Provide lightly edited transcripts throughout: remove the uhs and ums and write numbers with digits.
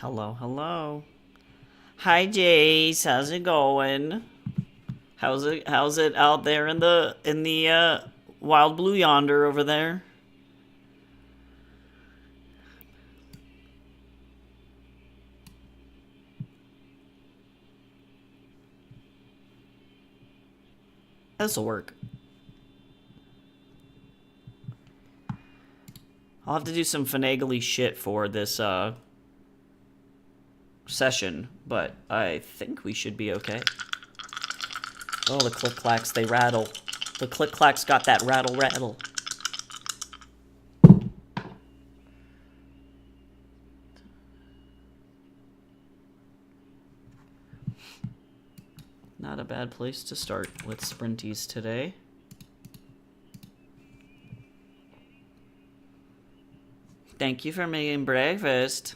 Hello, hello. Hi, Jace. How's it going? How's it out there in the wild blue yonder over there? This'll work. I'll have to do some finagly shit for this session, but I think we should be okay. Oh, the click clacks, they rattle. The click clacks got that rattle rattle. Not a bad place to start with Sprinties today. Thank you for making breakfast.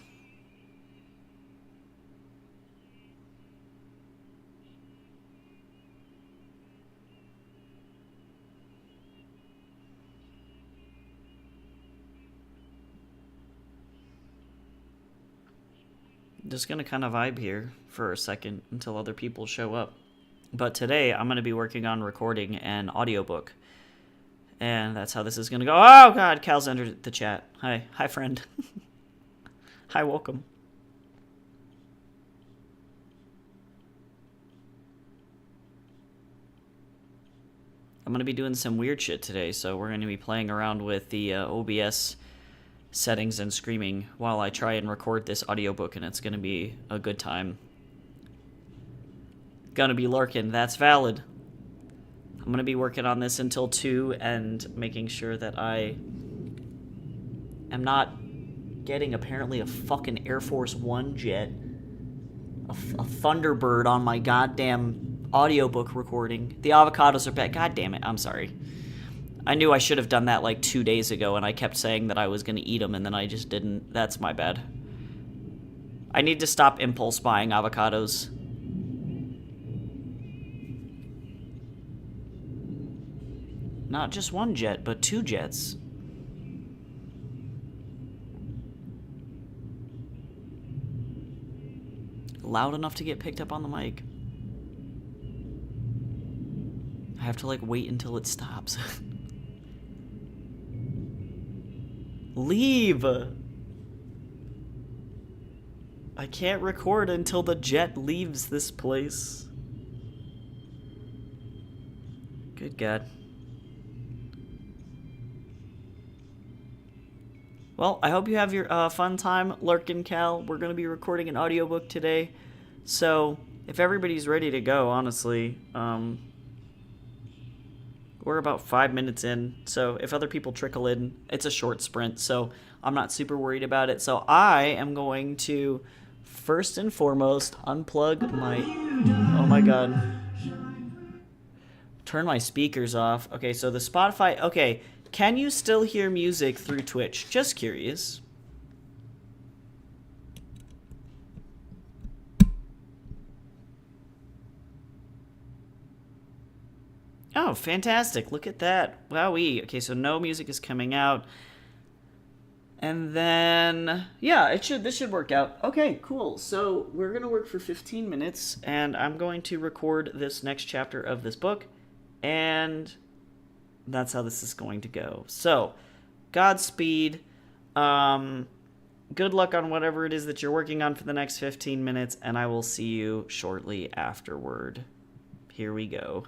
Just gonna kind of vibe here for a second until other people show up. But today I'm gonna be working on recording an audiobook. And that's how this is gonna go. Oh god, Cal's entered the chat. Hi. Hi, friend. Hi, welcome. I'm gonna be doing some weird shit today, so we're gonna be playing around with the OBS settings and screaming while I try and record this audiobook, and it's gonna be a good time. Gonna be lurking, that's valid. I'm gonna be working on this until 2 and making sure that I am not getting apparently a fucking Air Force One jet, a Thunderbird on my goddamn audiobook recording. The avocados are bad. God damn it, I'm sorry. I knew I should have done that like 2 days ago, and I kept saying that I was gonna eat them, and then I just didn't. That's my bad. I need to stop impulse buying avocados. Not just one jet, but 2 jets. Loud enough to get picked up on the mic. I have to like wait until it stops. Leave! I can't record until the jet leaves this place. Good God. Well, I hope you have your fun time lurking, Cal. We're going to be recording an audiobook today. So, if everybody's ready to go, honestly, we're about 5 minutes in. So, if other people trickle in, it's a short sprint. So, I'm not super worried about it. So, I am going to, first and foremost, unplug my... Oh my God. Turn my speakers off. Okay, so the Spotify... Okay, can you still hear music through Twitch? Just curious. Oh, fantastic. Look at that. Wowee. Okay, so no music is coming out. And then, yeah, this should work out. Okay, cool. So we're going to work for 15 minutes, and I'm going to record this next chapter of this book, and that's how this is going to go. So, Godspeed. Good luck on whatever it is that you're working on for the next 15 minutes, and I will see you shortly afterward. Here we go.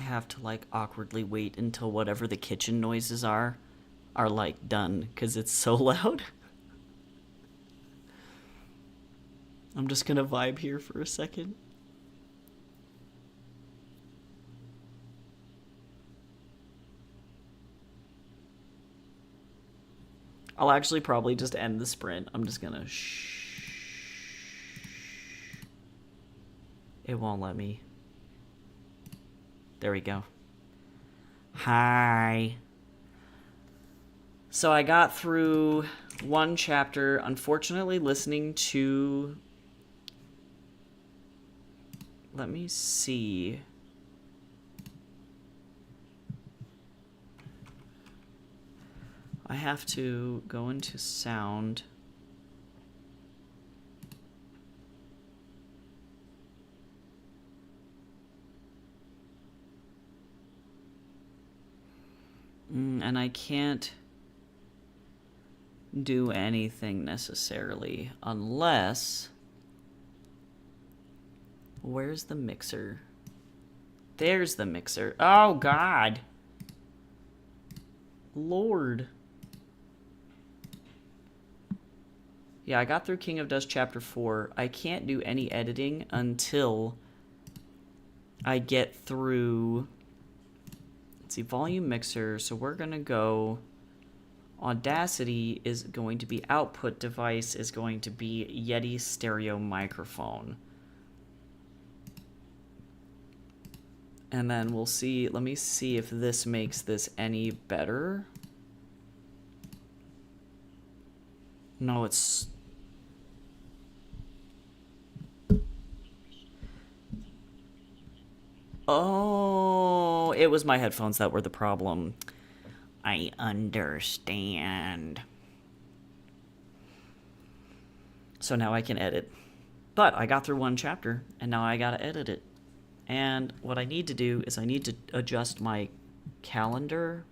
have to, like, awkwardly wait until whatever the kitchen noises are, like, done, because it's so loud. I'm just gonna vibe here for a second. I'll actually probably just end the sprint. I'm just gonna It won't let me. There we go. Hi. So I got through one chapter, unfortunately listening to... Let me see. I have to go into sound. And I can't do anything necessarily unless... Where's the mixer? There's the mixer. Oh, God. Lord. Yeah, I got through King of Dust Chapter 4. I can't do any editing until I get through... Let's see, volume mixer. So we're going to go... Audacity is going to be output device, is going to be Yeti stereo microphone. And then we'll see, let me see if this makes this any better. No, it's... Oh, it was my headphones that were the problem. I understand. So now I can edit. But I got through one chapter, and now I gotta edit it. And what I need to do is I need to adjust my calendar.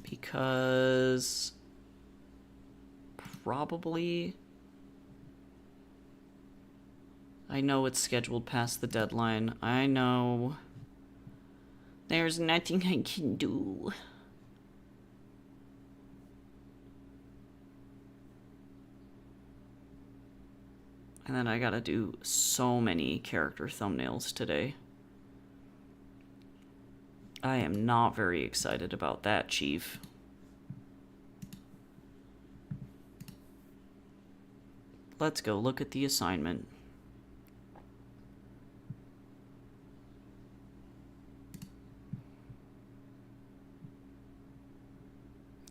Because probably... I know it's scheduled past the deadline. I know. There's nothing I can do. And then I gotta do so many character thumbnails today. I am not very excited about that, Chief. Let's go look at the assignment.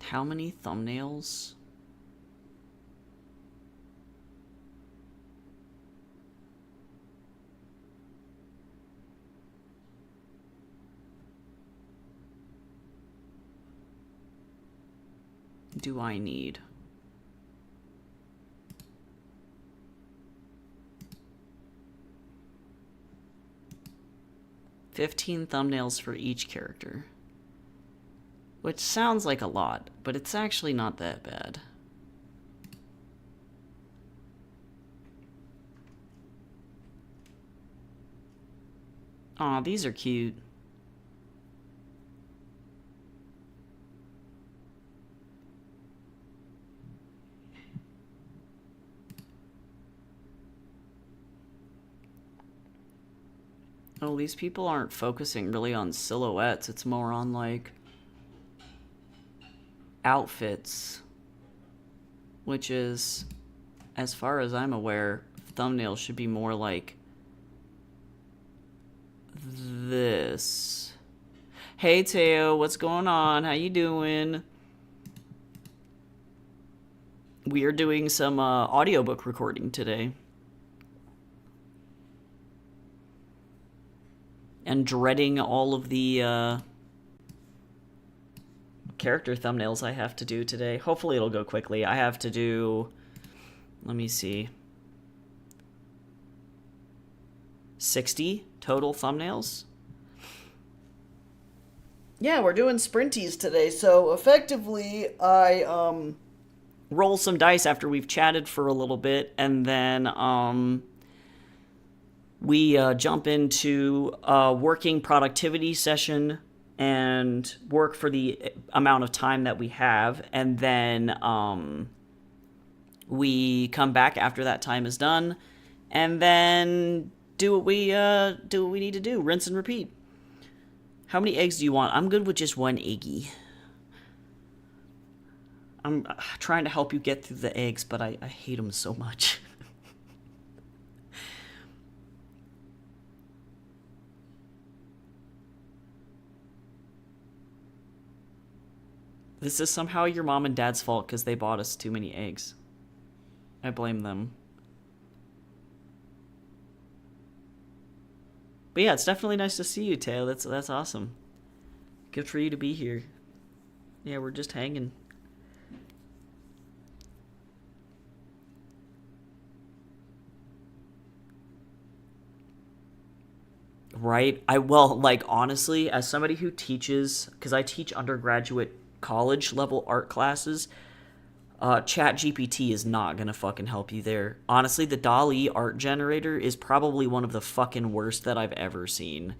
How many thumbnails? Do I need? $15 thumbnails for each character. Which sounds like a lot, but it's actually not that bad. Aw, these are cute. Oh, these people aren't focusing really on silhouettes. It's more on, like, outfits. Which is, as far as I'm aware, thumbnails should be more like this. Hey, Teo, what's going on? How you doing? We are doing some audiobook recording today. And dreading all of the character thumbnails I have to do today. Hopefully it'll go quickly. I have to do, let me see, 60 total thumbnails. Yeah, we're doing sprinties today, so effectively I roll some dice after we've chatted for a little bit, and then we jump into a working productivity session and work for the amount of time that we have, and then we come back after that time is done, and then do what we need to do. Rinse and repeat. How many eggs do you want? I'm good with just one eggy. I'm trying to help you get through the eggs, but I hate them so much. This is somehow your mom and dad's fault because they bought us too many eggs. I blame them. But yeah, it's definitely nice to see you, Tail. That's awesome. Good for you to be here. Yeah, we're just hanging. Right? Honestly, as somebody who teaches, because I teach undergraduate college level art classes, ChatGPT is not gonna fucking help you there. Honestly, the DALL-E art generator is probably one of the fucking worst that I've ever seen.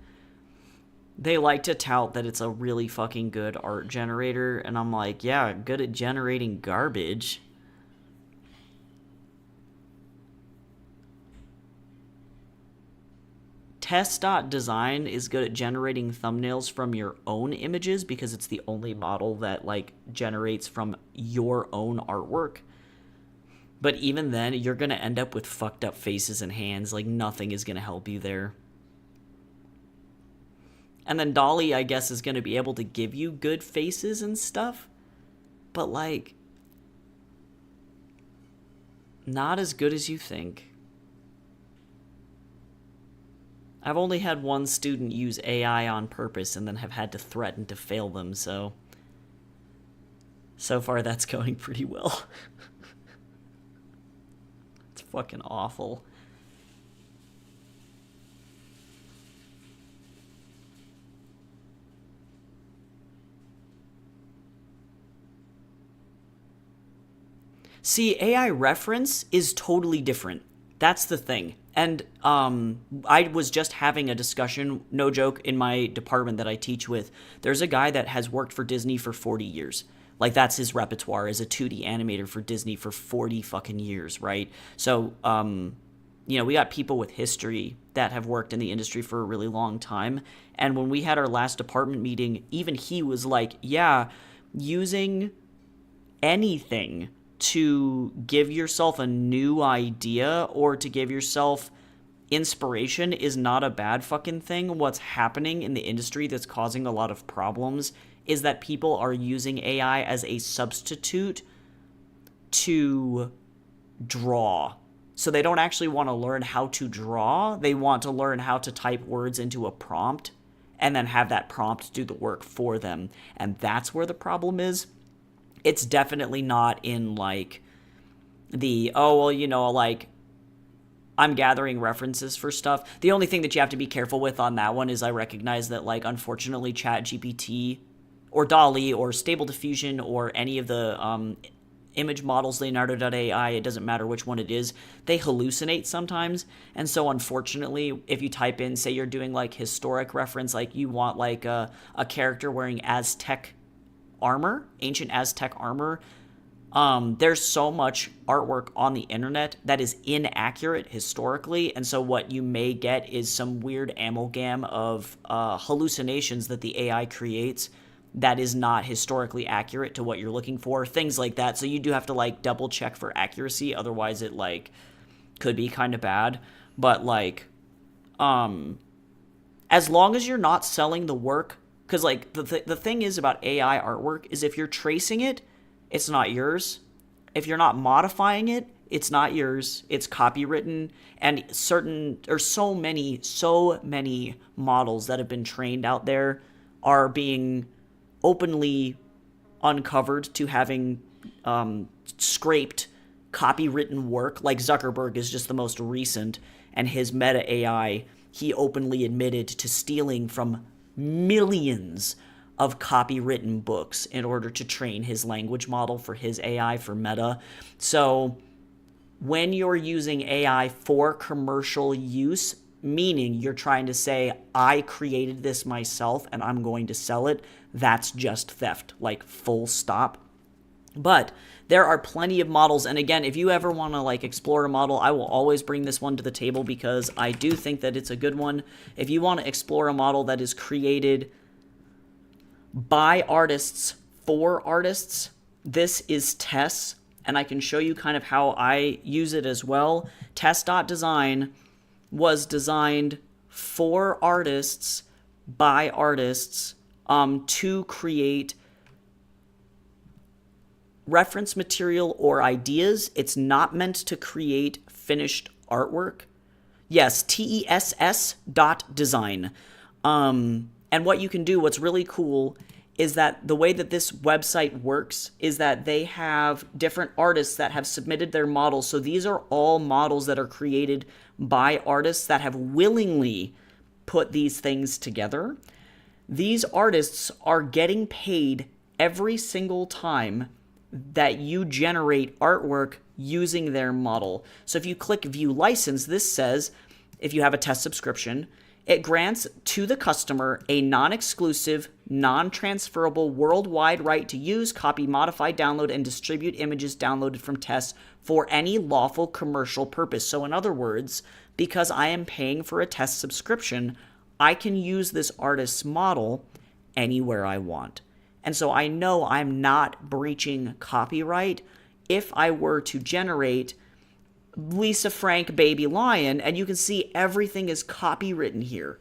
They like to tout that it's a really fucking good art generator, and I'm like, yeah, good at generating garbage. Test.design is good at generating thumbnails from your own images because it's the only model that generates from your own artwork. But even then, you're going to end up with fucked up faces and hands. Nothing is going to help you there. And then DALL-E, I guess, is going to be able to give you good faces and stuff. But not as good as you think. I've only had one student use AI on purpose and then have had to threaten to fail them, so far that's going pretty well. It's fucking awful. See, AI reference is totally different. That's the thing. And I was just having a discussion, no joke, in my department that I teach with. There's a guy that has worked for Disney for 40 years. That's his repertoire, as a 2D animator for Disney for 40 fucking years, right? So, we got people with history that have worked in the industry for a really long time. And when we had our last department meeting, even he was like, yeah, using anything to give yourself a new idea or to give yourself inspiration is not a bad fucking thing. What's happening in the industry that's causing a lot of problems is that people are using AI as a substitute to draw. So they don't actually want to learn how to draw. They want to learn how to type words into a prompt and then have that prompt do the work for them. And that's where the problem is. It's definitely not in I'm gathering references for stuff. The only thing that you have to be careful with on that one is I recognize that unfortunately ChatGPT or DALL-E or Stable Diffusion or any of the image models, Leonardo.ai, it doesn't matter which one it is, they hallucinate sometimes. And so unfortunately, if you type in, say you're doing historic reference, you want a character wearing Aztec armor, ancient Aztec armor, there's so much artwork on the internet that is inaccurate historically, and so what you may get is some weird amalgam of hallucinations that the AI creates that is not historically accurate to what you're looking for, things like that. So you do have to double check for accuracy, otherwise it could be kind of bad. But as long as you're not selling the work, because the thing is about AI artwork is if you're tracing it, it's not yours. If you're not modifying it, it's not yours. It's copywritten, and so many models that have been trained out there are being openly uncovered to having scraped copywritten work. Zuckerberg is just the most recent, and his Meta AI, he openly admitted to stealing from millions of copywritten books in order to train his language model for his AI for Meta. So when you're using AI for commercial use, meaning you're trying to say, I created this myself and I'm going to sell it, that's just theft, like full stop. But there are plenty of models, and again, if you ever want to like explore a model, I will always bring this one to the table because I do think that it's a good one. If you want to explore a model that is created by artists for artists, this is Tess, and I can show you kind of how I use it as well. Tess.design was designed for artists by artists to create reference material or ideas. It's not meant to create finished artwork. Yes, TESS.design. And what you can do, what's really cool, is that the way that this website works is that they have different artists that have submitted their models. So these are all models that are created by artists that have willingly put these things together. These artists are getting paid every single time that you generate artwork using their model. So if you click View License, this says if you have a Test subscription, it grants to the customer a non-exclusive, non-transferable worldwide right to use, copy, modify, download, and distribute images downloaded from Test for any lawful commercial purpose. So in other words, because I am paying for a Test subscription, I can use this artist's model anywhere I want. And so I know I'm not breaching copyright if I were to generate Lisa Frank Baby Lion, and you can see everything is copywritten here.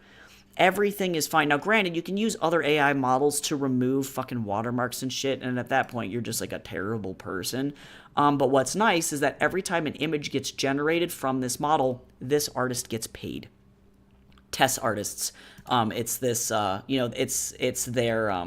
Everything is fine. Now, granted, you can use other AI models to remove fucking watermarks and shit, and at that point, you're just like a terrible person. But what's nice is that every time an image gets generated from this model, this artist gets paid. Test artists. It's this, it's their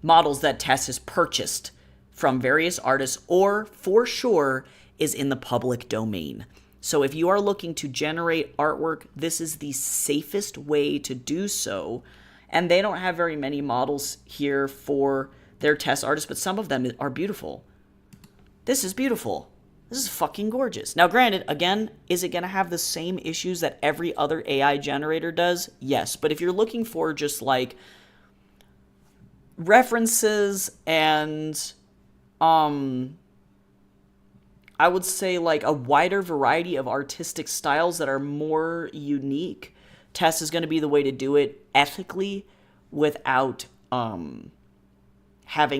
models that Tess has purchased from various artists, or for sure is in the public domain. So if you are looking to generate artwork, this is the safest way to do so. And they don't have very many models here for their Test artists, but some of them are beautiful. This is beautiful. This is fucking gorgeous. Now, granted, again, is it going to have the same issues that every other AI generator does? Yes. But if you're looking for just like references and I would say like a wider variety of artistic styles that are more unique, Tess is going to be the way to do it ethically without having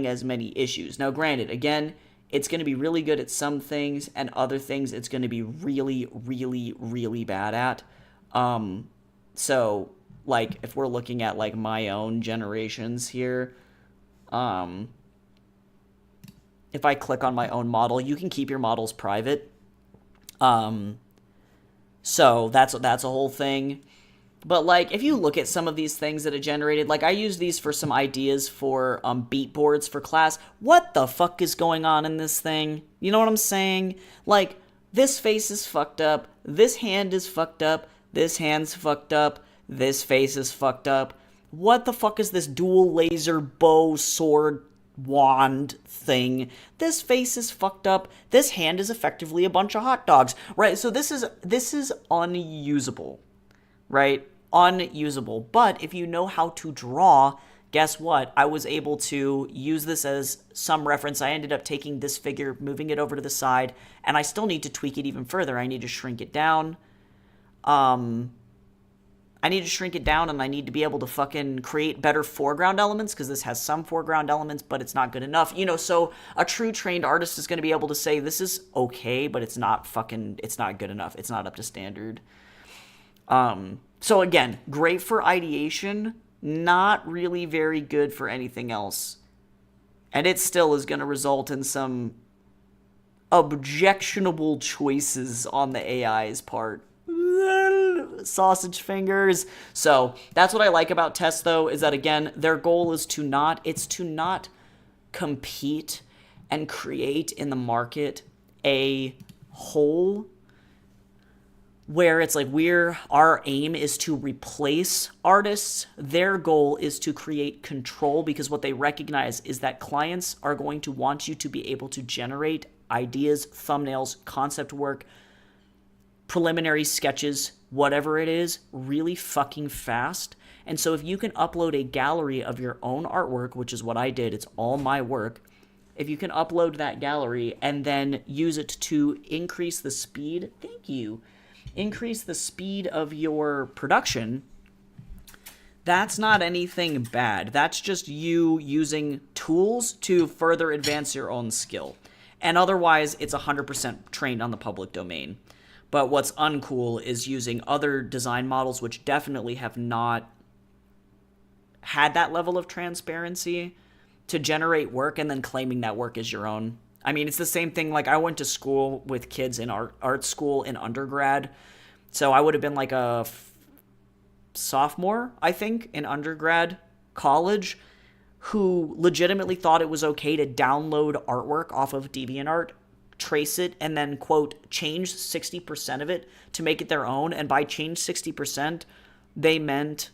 as many issues. Now, granted, again, it's going to be really good at some things, and other things it's going to be really, really, really bad at. So, like, if we're looking at like my own generations here, if I click on my own model, you can keep your models private. So that's a whole thing. But like, if you look at some of these things that it generated, like I use these for some ideas for beat boards for class. What the fuck is going on in this thing? You know what I'm saying? Like, this face is fucked up. This hand is fucked up. This hand's fucked up. This face is fucked up. What the fuck is this dual laser bow sword wand thing? This face is fucked up. This hand is effectively a bunch of hot dogs, right? So this is unusable, right? Unusable. But if you know how to draw, guess what? I was able to use this as some reference. I ended up taking this figure, moving it over to the side, and I still need to tweak it even further. I need to shrink it down. I need to shrink it down, and I need to be able to fucking create better foreground elements, because this has some foreground elements, but it's not good enough. You know, so a true trained artist is going to be able to say, this is okay, but it's not good enough. It's not up to standard. So again, great for ideation, not really very good for anything else. And it still is going to result in some objectionable choices on the AI's part. Sausage fingers. So that's what I like about Test, though, is that, again, their goal is to not compete and create in the market a hole where it's like our aim is to replace artists. Their goal is to create control, because what they recognize is that clients are going to want you to be able to generate ideas, thumbnails, concept work preliminary sketches, whatever it is, really fucking fast. And so if you can upload a gallery of your own artwork, which is what I did, it's all my work. If you can upload that gallery and then use it to increase the speed, increase the speed of your production, that's not anything bad. That's just you using tools to further advance your own skill. And otherwise, it's 100% trained on the public domain. But what's uncool is using other design models which definitely have not had that level of transparency to generate work and then claiming that work is your own. I mean, it's the same thing. Like, I went to school with kids in art school in undergrad. So I would have been like a sophomore, I think, in undergrad college, who legitimately thought it was okay to download artwork off of DeviantArt, trace it, and then, quote, change 60% of it to make it their own. And by change 60%, they meant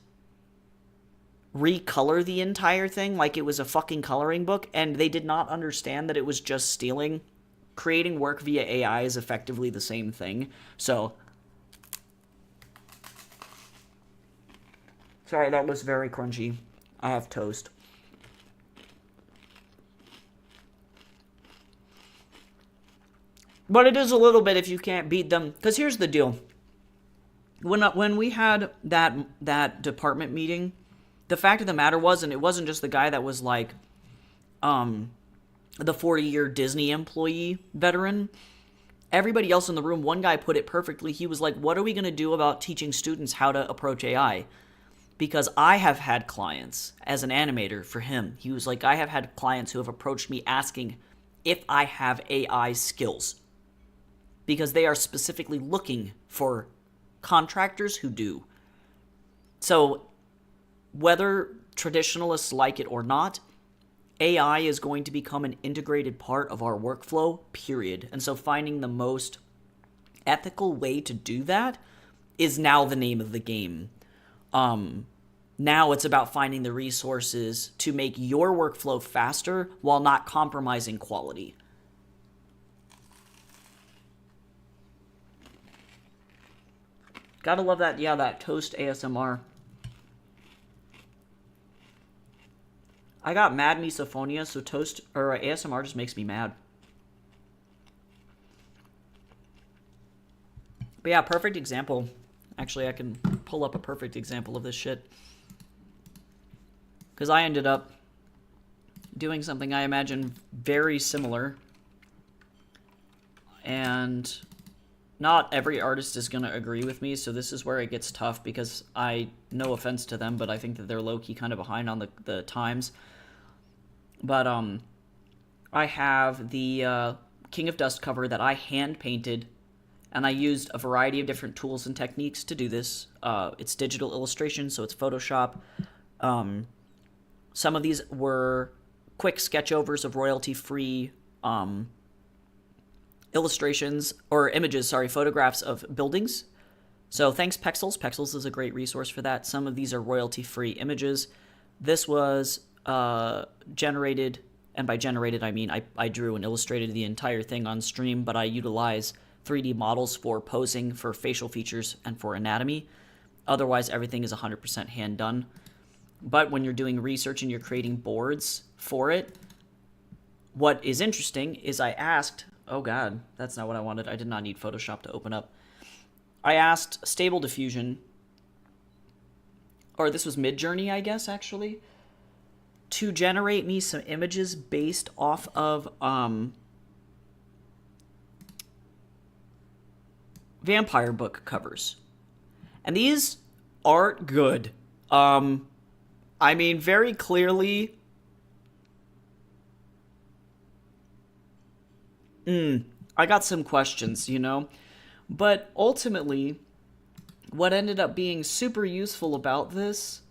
recolor the entire thing like it was a fucking coloring book. And they did not understand that it was just stealing. Creating work via AI is effectively the same thing. So, sorry, that was very crunchy. I have toast. But it is a little bit if you can't beat them. Because here's the deal. When we had that department meeting, the fact of the matter was, and it wasn't just the guy that was like the 40-year Disney employee veteran. Everybody else in the room, one guy put it perfectly. He was like, what are we going to do about teaching students how to approach AI? Because I have had clients, as an animator for him, he was like, I have had clients who have approached me asking if I have AI skills. Because they are specifically looking for contractors who do. So, whether traditionalists like it or not, AI is going to become an integrated part of our workflow, period. And so finding the most ethical way to do that is now the name of the game. Now it's about finding the resources to make your workflow faster while not compromising quality. Gotta love that, yeah, that toast ASMR. I got mad misophonia, so toast or ASMR just makes me mad. But yeah, perfect example. Actually, I can pull up a perfect example of this shit. Because I ended up doing something I imagine very similar. And not every artist is going to agree with me, so this is where it gets tough because no offense to them, but I think that they're low-key kind of behind on the times. But I have the King of Dust cover that I hand-painted, and I used a variety of different tools and techniques to do this. It's digital illustration, so it's Photoshop. Some of these were quick sketchovers of royalty-free illustrations, or images, photographs of buildings. So thanks Pexels. Pexels is a great resource for that. Some of these are royalty-free images. This was generated, and by generated I mean I drew and illustrated the entire thing on stream, but I utilize 3D models for posing, for facial features, and for anatomy. Otherwise, everything is 100% hand done. But when you're doing research and you're creating boards for it, what is interesting is I asked, oh god, that's not what I wanted. I did not need Photoshop to open up. I asked Stable Diffusion, or this was Midjourney, I guess, actually, to generate me some images based off of vampire book covers. And these aren't good. I mean, very clearly, I got some questions, you know? But ultimately, what ended up being super useful about this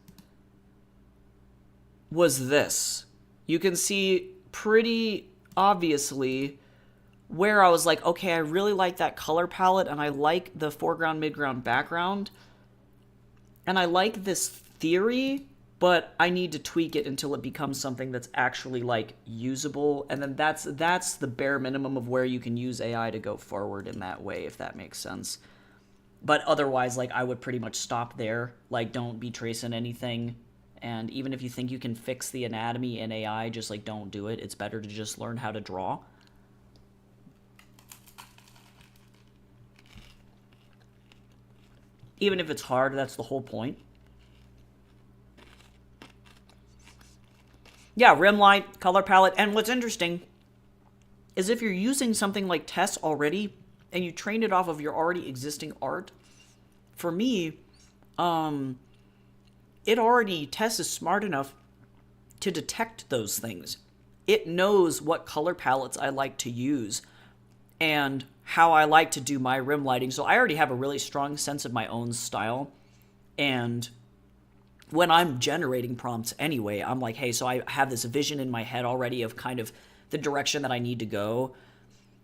was this. You can see pretty obviously where I was like, okay, I really like that color palette, and I like the foreground, midground, background, and I like this theory, but I need to tweak it until it becomes something that's actually, like, usable, and then that's the bare minimum of where you can use AI to go forward in that way, if that makes sense. But otherwise, like, I would pretty much stop there. Like, don't be tracing anything. And even if you think you can fix the anatomy in AI, just, like, don't do it. It's better to just learn how to draw. Even if it's hard, that's the whole point. Yeah, rim light, color palette. And what's interesting is if you're using something like Tess already and you train it off of your already existing art, for me, Tess is smart enough to detect those things. It knows what color palettes I like to use and how I like to do my rim lighting. So I already have a really strong sense of my own style. And when I'm generating prompts anyway, I'm like, hey, so I have this vision in my head already of kind of the direction that I need to go.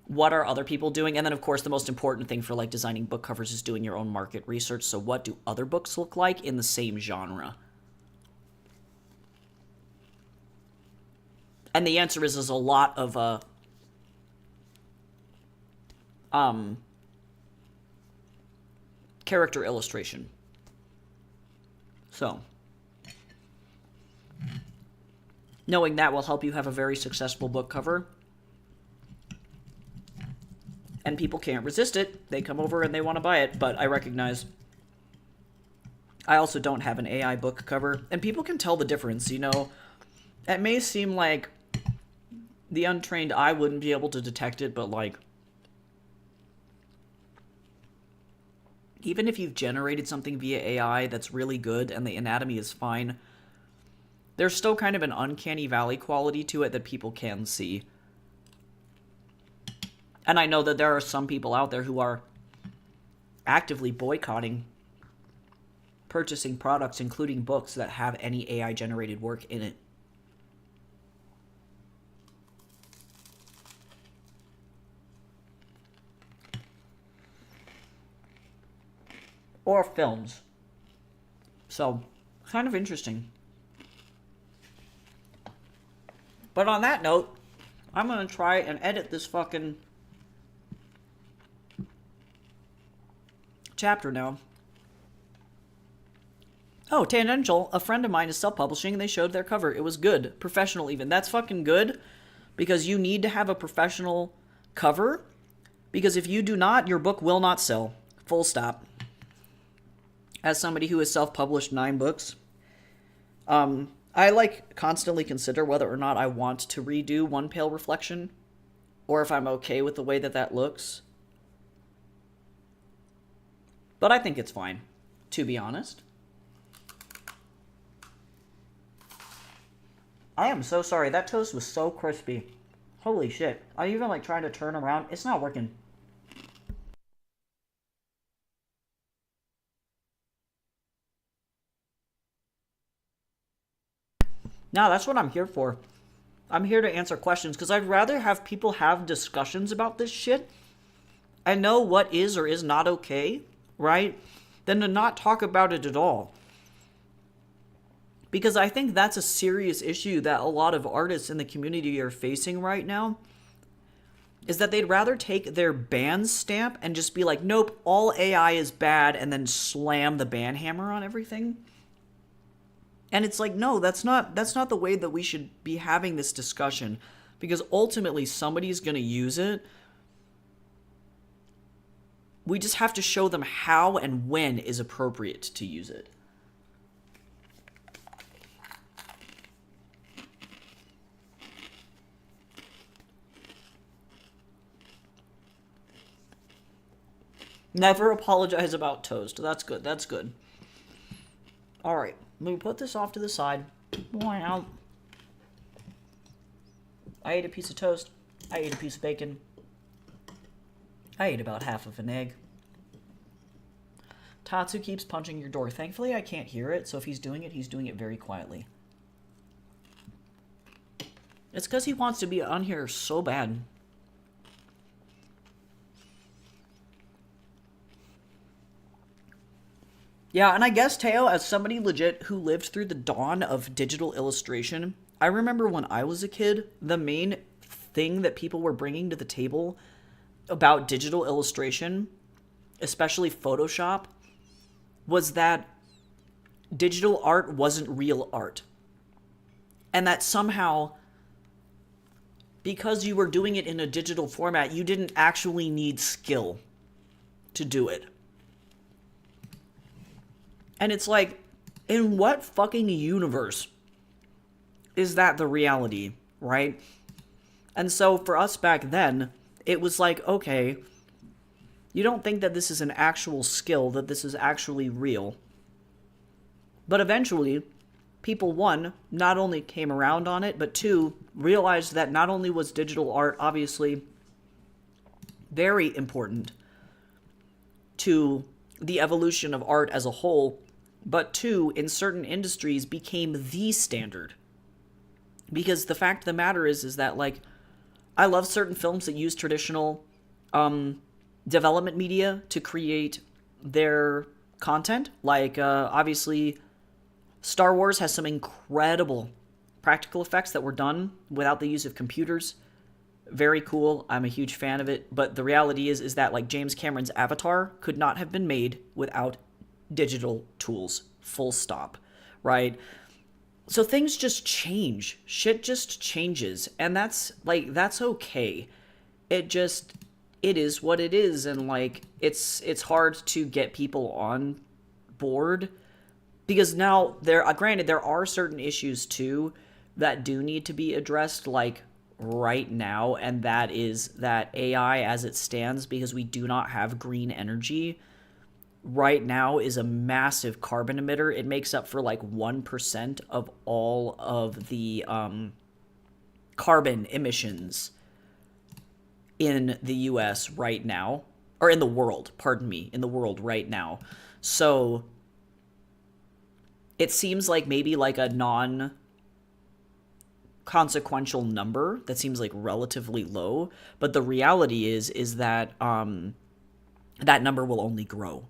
What are other people doing? And then, of course, the most important thing for, like, designing book covers is doing your own market research. So what do other books look like in the same genre? And the answer is a lot of character illustration. So knowing that will help you have a very successful book cover. And people can't resist it. They come over and they want to buy it. But I recognize I also don't have an AI book cover. And people can tell the difference, you know. It may seem like the untrained eye wouldn't be able to detect it, but, like, even if you've generated something via AI that's really good and the anatomy is fine, there's still kind of an uncanny valley quality to it that people can see. And I know that there are some people out there who are actively boycotting purchasing products, including books, that have any AI-generated work in it. Or films. So, kind of interesting. But on that note, I'm going to try and edit this fucking chapter now. Oh, Tangential, a friend of mine is self-publishing and they showed their cover. It was good. Professional even. That's fucking good because you need to have a professional cover because if you do not, your book will not sell. Full stop. As somebody who has self-published 9 books, I, like, constantly consider whether or not I want to redo One Pale Reflection or if I'm okay with the way that that looks. But I think it's fine, to be honest. I am so sorry. That toast was so crispy. Holy shit. I even, like, tried to turn around. It's not working. No, that's what I'm here for. I'm here to answer questions because I'd rather have people have discussions about this shit and know what is or is not okay, right? Than to not talk about it at all. Because I think that's a serious issue that a lot of artists in the community are facing right now. Is that they'd rather take their ban stamp and just be like, nope, all AI is bad, and then slam the ban hammer on everything. And it's like, no, that's not the way that we should be having this discussion. Because ultimately, somebody's going to use it. We just have to show them how and when is appropriate to use it. Never apologize about toast. That's good. That's good. All right. Let me put this off to the side. Wow. I ate a piece of toast. I ate a piece of bacon. I ate about half of an egg. Tatsu keeps punching your door. Thankfully, I can't hear it, so if he's doing it very quietly. It's because he wants to be on here so bad. Yeah, and I guess, Teo, as somebody legit who lived through the dawn of digital illustration, I remember when I was a kid, the main thing that people were bringing to the table about digital illustration especially Photoshop, was that digital art wasn't real art. And that somehow, because you were doing it in a digital format, you didn't actually need skill to do it. And it's like, in what fucking universe is that the reality, right? And so for us back then, it was like, okay, you don't think that this is an actual skill, that this is actually real. But eventually, people, one, not only came around on it, but two, realized that not only was digital art obviously very important to the evolution of art as a whole, but two, in certain industries became the standard. Because the fact of the matter is that, like, I love certain films that use traditional development media to create their content. Like, obviously, Star Wars has some incredible practical effects that were done without the use of computers. Very cool. I'm a huge fan of it. But the reality is that, like, James Cameron's Avatar could not have been made without digital tools. Full stop. Right? So things just change. Shit just changes. And that's okay. It is what it is. And, like, it's hard to get people on board. Because now, granted, there are certain issues, too, that do need to be addressed, like, right now. And that is that AI, as it stands, because we do not have green energy, right now is a massive carbon emitter. It makes up for, like, 1% of all of the carbon emissions in the U.S. right now. Or in the world, pardon me, in the world right now. So it seems like maybe like a non-consequential number that seems like relatively low, but the reality is that that number will only grow.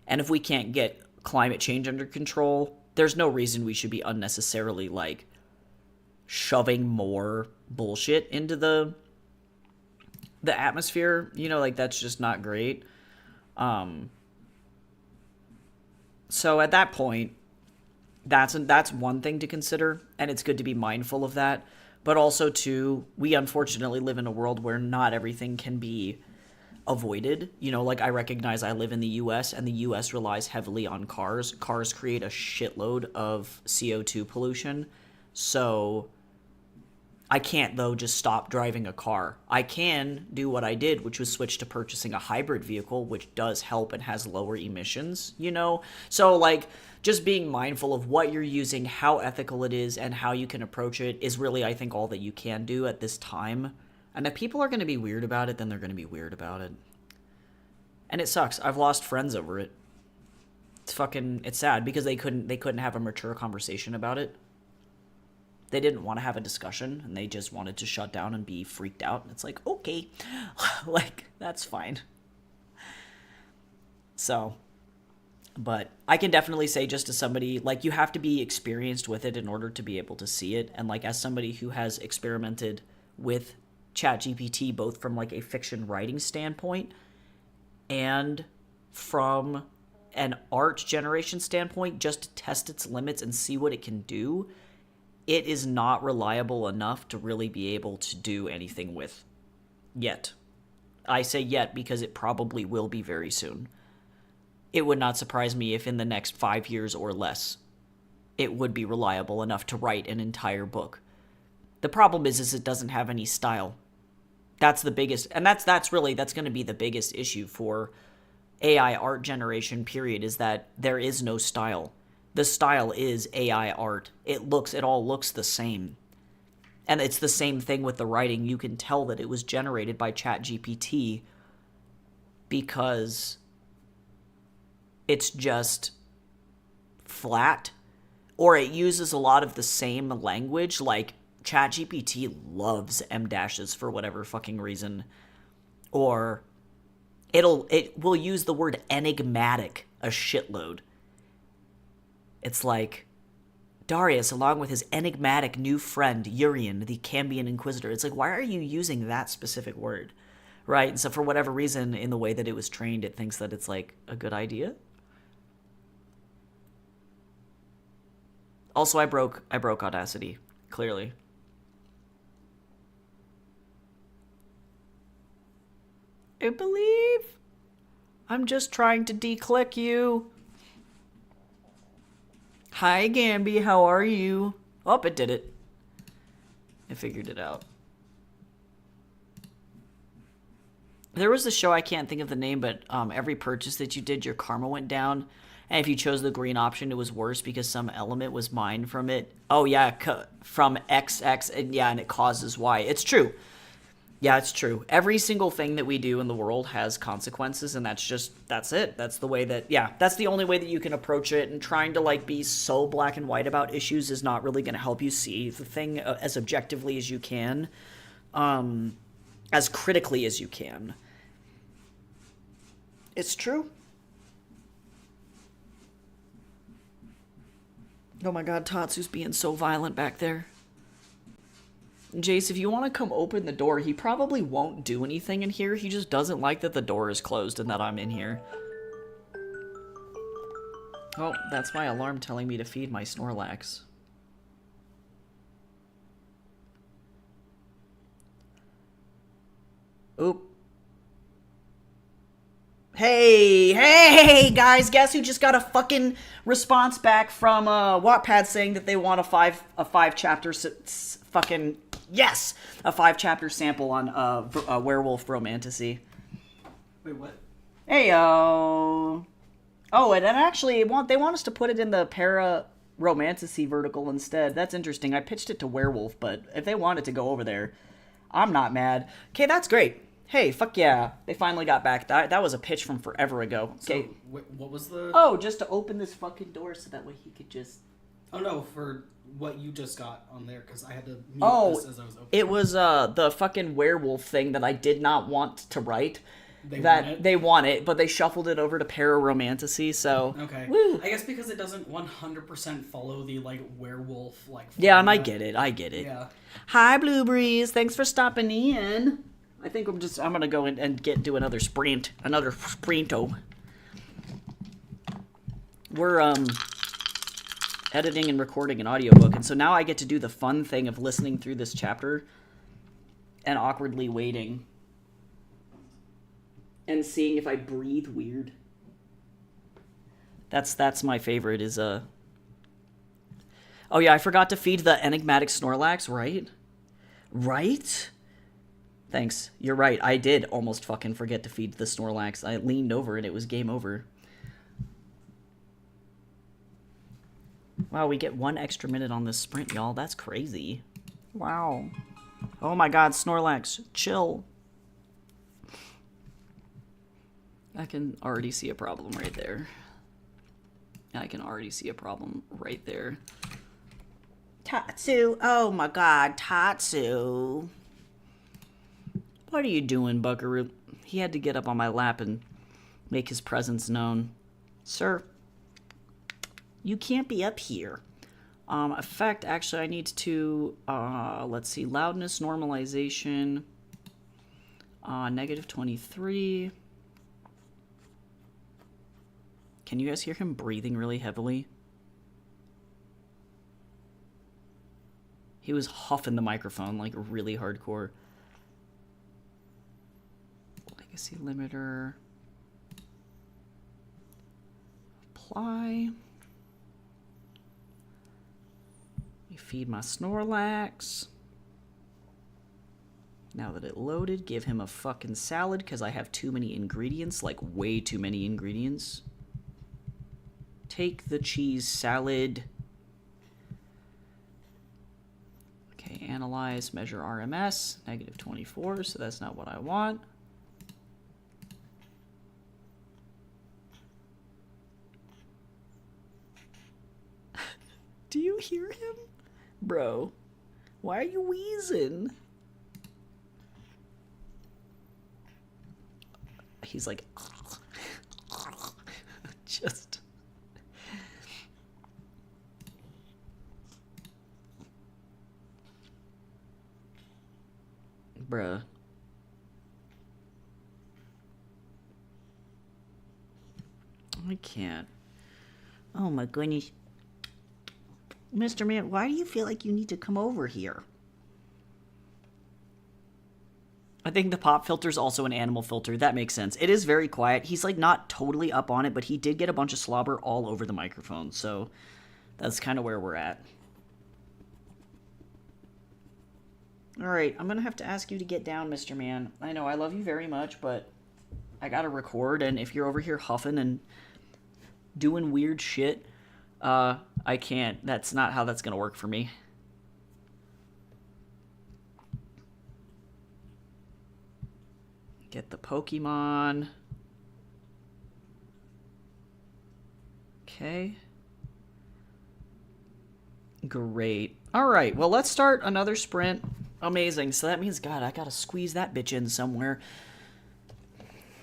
And if we can't get climate change under control, there's no reason we should be unnecessarily, like, shoving more bullshit into the atmosphere. You know, like, that's just not great. So at that point, that's one thing to consider, and it's good to be mindful of that. But also, too, we unfortunately live in a world where not everything can be avoided. You know, like, I recognize I live in the U.S., and the U.S. relies heavily on cars. Cars create a shitload of CO2 pollution. So I can't, though, just stop driving a car. I can do what I did, which was switch to purchasing a hybrid vehicle, which does help and has lower emissions, you know? So, like, just being mindful of what you're using, how ethical it is, and how you can approach it is really, I think, all that you can do at this time. And if people are going to be weird about it, then they're going to be weird about it. And it sucks. I've lost friends over it. It's sad because they couldn't have a mature conversation about it. They didn't want to have a discussion, and they just wanted to shut down and be freaked out. It's like, okay, like, that's fine. So, but I can definitely say, just to somebody, like, you have to be experienced with it in order to be able to see it. And, like, as somebody who has experimented with ChatGPT, both from, like, a fiction writing standpoint and from an art generation standpoint, just to test its limits and see what it can do, it is not reliable enough to really be able to do anything with yet. I say yet because it probably will be very soon. It would not surprise me if in the next 5 years or less, it would be reliable enough to write an entire book. The problem is it doesn't have any style. That's the biggest, and that's going to be the biggest issue for AI art generation, period, is that there is no style. The style is AI art. It all looks the same. And it's the same thing with the writing. You can tell that it was generated by ChatGPT because it's just flat, or it uses a lot of the same language. Like, ChatGPT loves M dashes for whatever fucking reason. Or it will use the word enigmatic a shitload. It's like, Darius, along with his enigmatic new friend, Urian, the Cambion Inquisitor. It's like, why are you using that specific word? Right, and so for whatever reason, in the way that it was trained, it thinks that it's, like, a good idea. Also, I broke Audacity, clearly. I believe I'm just trying to declick you. Hi, Gamby, how are you? Oh, it did it. I figured it out. There was a show, I can't think of the name, but every purchase that you did, your karma went down. And if you chose the green option, it was worse because some element was mined from it. Oh, yeah, from XX, and yeah, and it causes Y. It's true. Yeah, it's true. Every single thing that we do in the world has consequences, and that's it. That's the way that, yeah, that's the only way that you can approach it, and trying to, like, be so black and white about issues is not really going to help you see the thing as objectively as you can, as critically as you can. It's true. Oh my god, Tatsu's being so violent back there. Jace, if you want to come open the door, he probably won't do anything in here. He just doesn't like that the door is closed and that I'm in here. Oh, that's my alarm telling me to feed my Snorlax. Oop. Hey, guys, guess who just got a fucking response back from Wattpad saying that they want a five chapter fucking, yes, a 5-chapter sample on Werewolf Romantasy. Wait, what? Heyo. Oh, and actually, they want us to put it in the Para Romantasy vertical instead. That's interesting. I pitched it to Werewolf, but if they want it to go over there, I'm not mad. Okay, that's great. Hey, fuck yeah. They finally got back. That was a pitch from forever ago. Okay. So, what was the... Oh, just to open this fucking door so that way he could just... Oh, no, for what you just got on there, because I had to mute this as I was opening. It was the fucking werewolf thing that I did not want to write. They want it, but they shuffled it over to Pararomantasy, so... Okay. Woo. I guess because it doesn't 100% follow the, like, werewolf, like... Yeah, and I get it. Yeah. Hi, Blueberries. Thanks for stopping in. I think I'm gonna go in and do another sprinto. We're, editing and recording an audiobook, and so now I get to do the fun thing of listening through this chapter and awkwardly waiting and seeing if I breathe weird. That's my favorite is, Oh yeah, I forgot to feed the enigmatic Snorlax, right? Right? Thanks. You're right. I did almost fucking forget to feed the Snorlax. I leaned over and it was game over. Wow, we get 1 extra minute on this sprint, y'all. That's crazy. Wow. Oh my god, Snorlax, chill. I can already see a problem right there. Tatsu. Oh my god, Tatsu. What are you doing, Buckaroo? He had to get up on my lap and make his presence known. Sir, you can't be up here. Effect, actually, I need to, let's see, loudness normalization, -23. Can you guys hear him breathing really heavily? He was huffing the microphone, like, really hardcore. Legacy limiter. Apply. You feed my Snorlax. Now that it loaded, give him a fucking salad because I have too many ingredients, like way too many ingredients. Take the cheese salad. Okay, analyze, measure RMS, -24, so that's not what I want. Do you hear him? Bro, why are you wheezing? He's like... just... Bruh. I can't. Oh my goodness. Mr. Man, why do you feel like you need to come over here? I think the pop filter is also an animal filter. That makes sense. It is very quiet. He's like not totally up on it, but he did get a bunch of slobber all over the microphone. So that's kind of where we're at. All right, I'm going to have to ask you to get down, Mr. Man. I know I love you very much, but I got to record. And if you're over here huffing and doing weird shit, I can't. That's not how that's going to work for me. Get the Pokemon. Okay. Great. All right, well, let's start another sprint. Amazing. So that means, God, I got to squeeze that bitch in somewhere.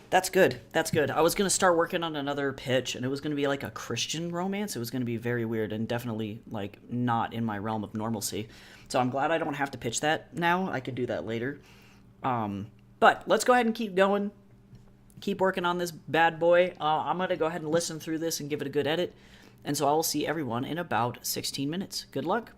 That's good. That's good. I was going to start working on another pitch, and it was going to be like a Christian romance. It was going to be very weird and definitely like not in my realm of normalcy. So I'm glad I don't have to pitch that now. I could do that later. But let's go ahead and keep going. Keep working on this bad boy. I'm going to go ahead and listen through this and give it a good edit. And so I will see everyone in about 16 minutes. Good luck.